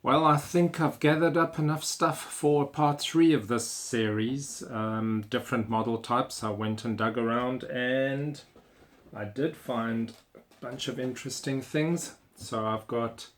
Well, I think I've gathered up enough stuff for part 3 of this series. Different model types. I went and dug around and I did find a bunch of interesting things. So I've got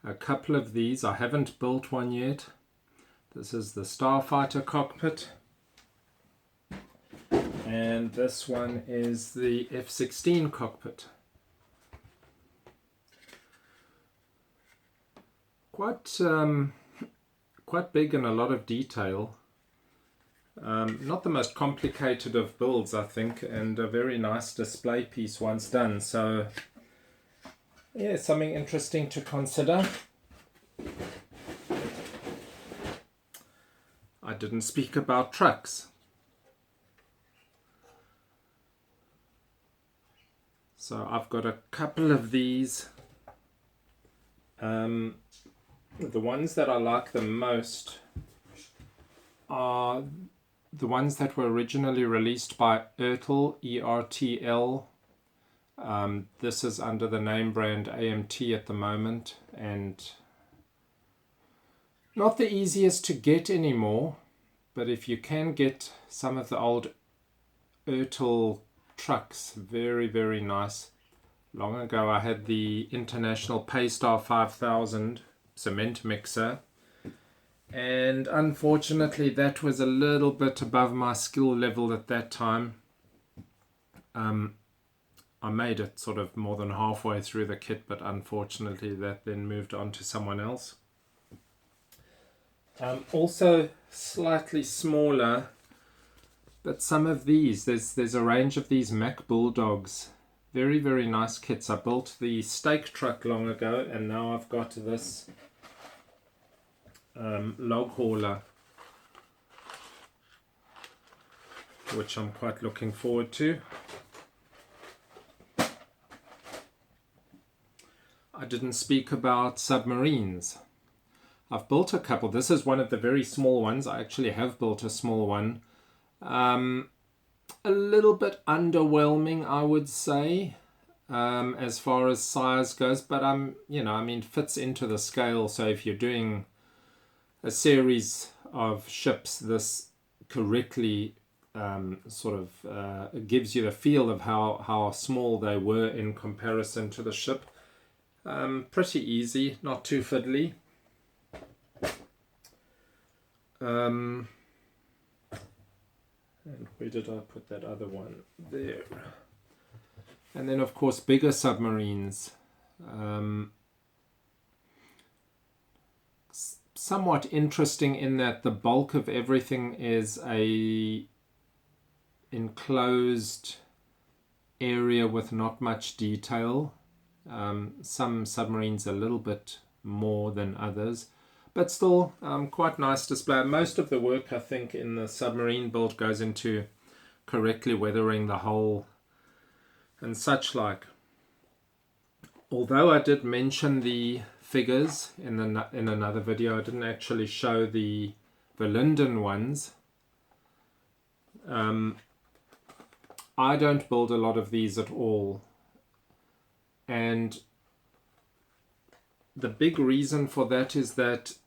a couple of these. I haven't built one yet. This is the Starfighter cockpit. And this one is the F-16 cockpit. Quite big and a lot of detail. Not the most complicated of builds, I think, and a very nice display piece once done. So, yeah, something interesting to consider. I didn't speak about trucks. So I've got a couple of these. The ones that I like the most are the ones that were originally released by Ertl, E-R-T-L. This is under the name brand AMT at the moment, and not the easiest to get anymore, but if you can get some of the old Ertl trucks, very, very nice. Long ago I had the International Paystar 5000 cement mixer, and unfortunately that was a little bit above my skill level at that time. I made it sort of more than halfway through the kit, but unfortunately that then moved on to someone else. Also slightly smaller, but some of these, there's a range of these Mack Bulldogs. Very, very nice kits. I built the stake truck long ago, and now I've got this log hauler, which I'm quite looking forward to. I didn't speak about submarines. I've built a couple. This is one of the very small ones. I actually have built a small one. A little bit underwhelming, I would say, as far as size goes, but fits into the scale. So if you're doing a series of ships, this correctly gives you the feel of how small they were in comparison to the ship. Pretty easy, not too fiddly. And where did I put that other one? There. And then, of course, bigger submarines. Somewhat interesting in that the bulk of everything is a enclosed area with not much detail. Some submarines a little bit more than others. But still, quite nice display. Most of the work, I think, in the submarine build goes into correctly weathering the hull and such like. Although I did mention the figures in another video, I didn't actually show the Verlinden ones. I don't build a lot of these at all. And the big reason for that is that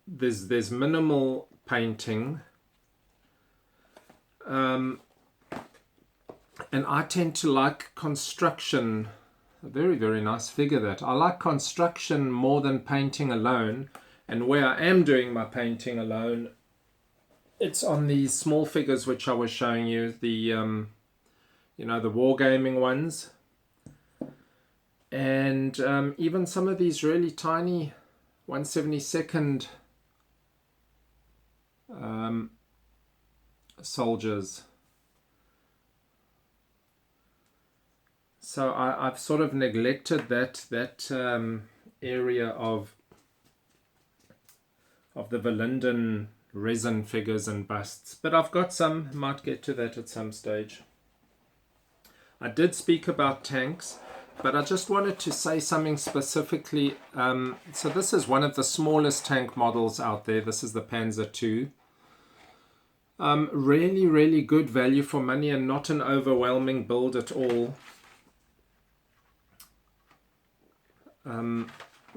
there's minimal painting, and I tend to like construction. A very, very nice figure that. I like construction more than painting alone, and where I am doing my painting alone, it's on these small figures which I was showing you, the the wargaming ones, and even some of these really tiny 1/72nd soldiers. So I've sort of neglected that area of the Verlinden resin figures and busts, but I've got some. Might get to that at some stage. I did speak about tanks, but I just wanted to say something specifically. So this is one of the smallest tank models out there. This is the Panzer II. Really, really good value for money and not an overwhelming build at all.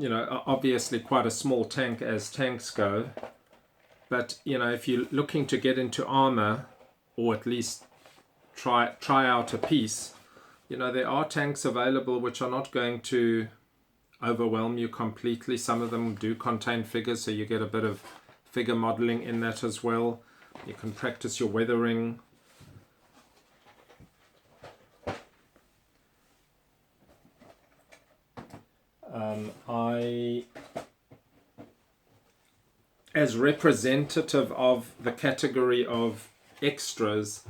obviously quite a small tank as tanks go. But, if you're looking to get into armor, or at least try out a piece, there are tanks available which are not going to overwhelm you completely. Some of them do contain figures, so you get a bit of figure modeling in that as well. You can practice your weathering. As representative of the category of extras,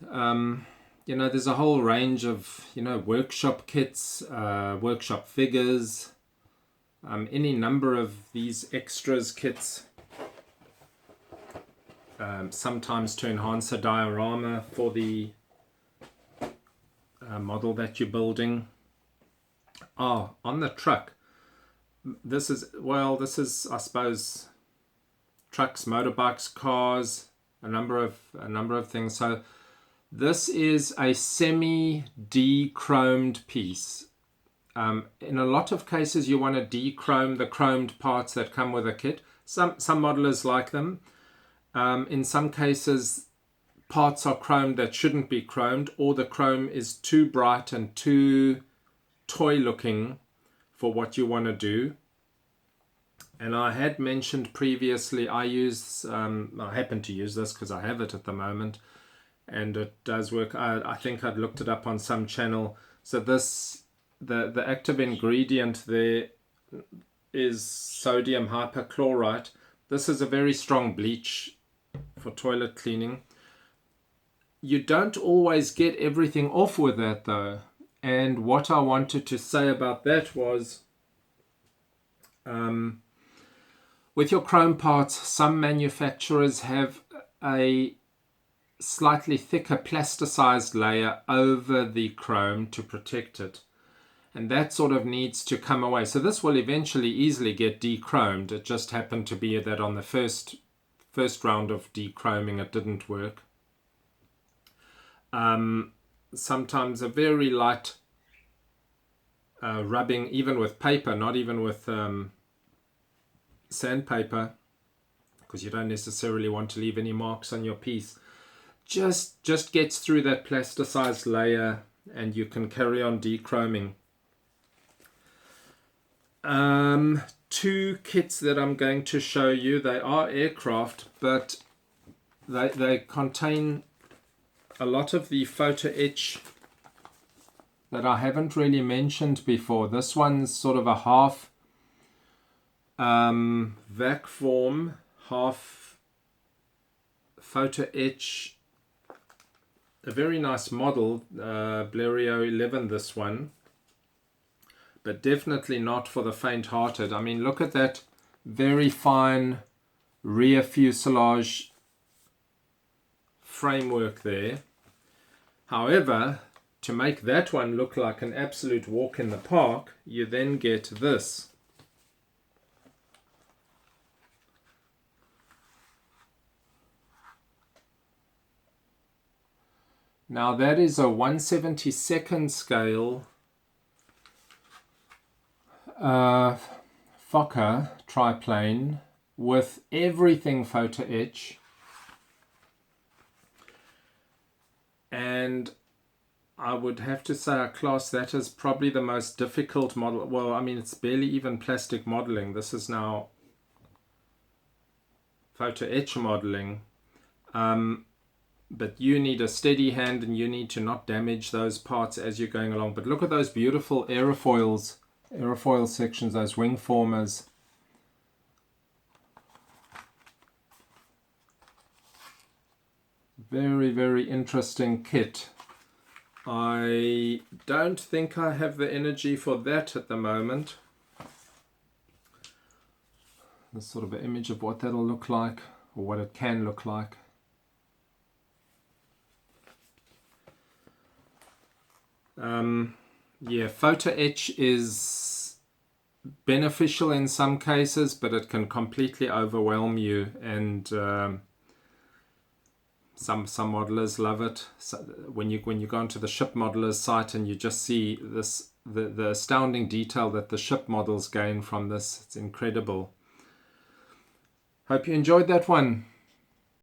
there's a whole range of, workshop kits, workshop figures, any number of these extras kits, sometimes to enhance a diorama for the model that you're building. On the truck, this is, I suppose, trucks, motorbikes, cars, a number of things. So this is a semi-dechromed piece. In a lot of cases, you want to dechrome the chromed parts that come with a kit. Some modelers like them. In some cases, parts are chromed that shouldn't be chromed, or the chrome is too bright and too toy looking for what you want to do. And I had mentioned previously, I happen to use this because I have it at the moment, and it does work. I think I'd looked it up on some channel. So this, the active ingredient there is sodium hypochlorite. This is a very strong bleach for toilet cleaning. You don't always get everything off with that though. And what I wanted to say about that was, with your chrome parts, some manufacturers have a slightly thicker plasticized layer over the chrome to protect it. And that sort of needs to come away. So this will eventually easily get dechromed. It just happened to be that on the first round of dechroming it didn't work. Sometimes a very light rubbing, even with paper, not even with sandpaper, because you don't necessarily want to leave any marks on your piece, just gets through that plasticized layer and you can carry on dechroming. Two kits that I'm going to show you, they are aircraft, but they contain a lot of the photo-etch that I haven't really mentioned before. This one's sort of a half vac form, half photo-etch. A very nice model, Blériot 11, this one. But definitely not for the faint-hearted. I mean, look at that very fine rear fuselage framework there. However, to make that one look like an absolute walk in the park, you then get this. Now that is a 1/72nd scale Fokker triplane with everything photo-etch. And I would have to say I class that as probably the most difficult model. Well, I mean, it's barely even plastic modeling. This is now photo-etch modeling. But you need a steady hand and you need to not damage those parts as you're going along. But look at those beautiful aerofoil sections, those wing formers. Very, very interesting kit. I don't think I have the energy for that at the moment. This sort of an image of what that'll look like, or what it can look like. Yeah, photo-etch is beneficial in some cases, but it can completely overwhelm you, and some modelers love it. So when you go onto the ship modelers site and you just see this the astounding detail that the ship models gain from this. It's incredible. Hope you enjoyed that one.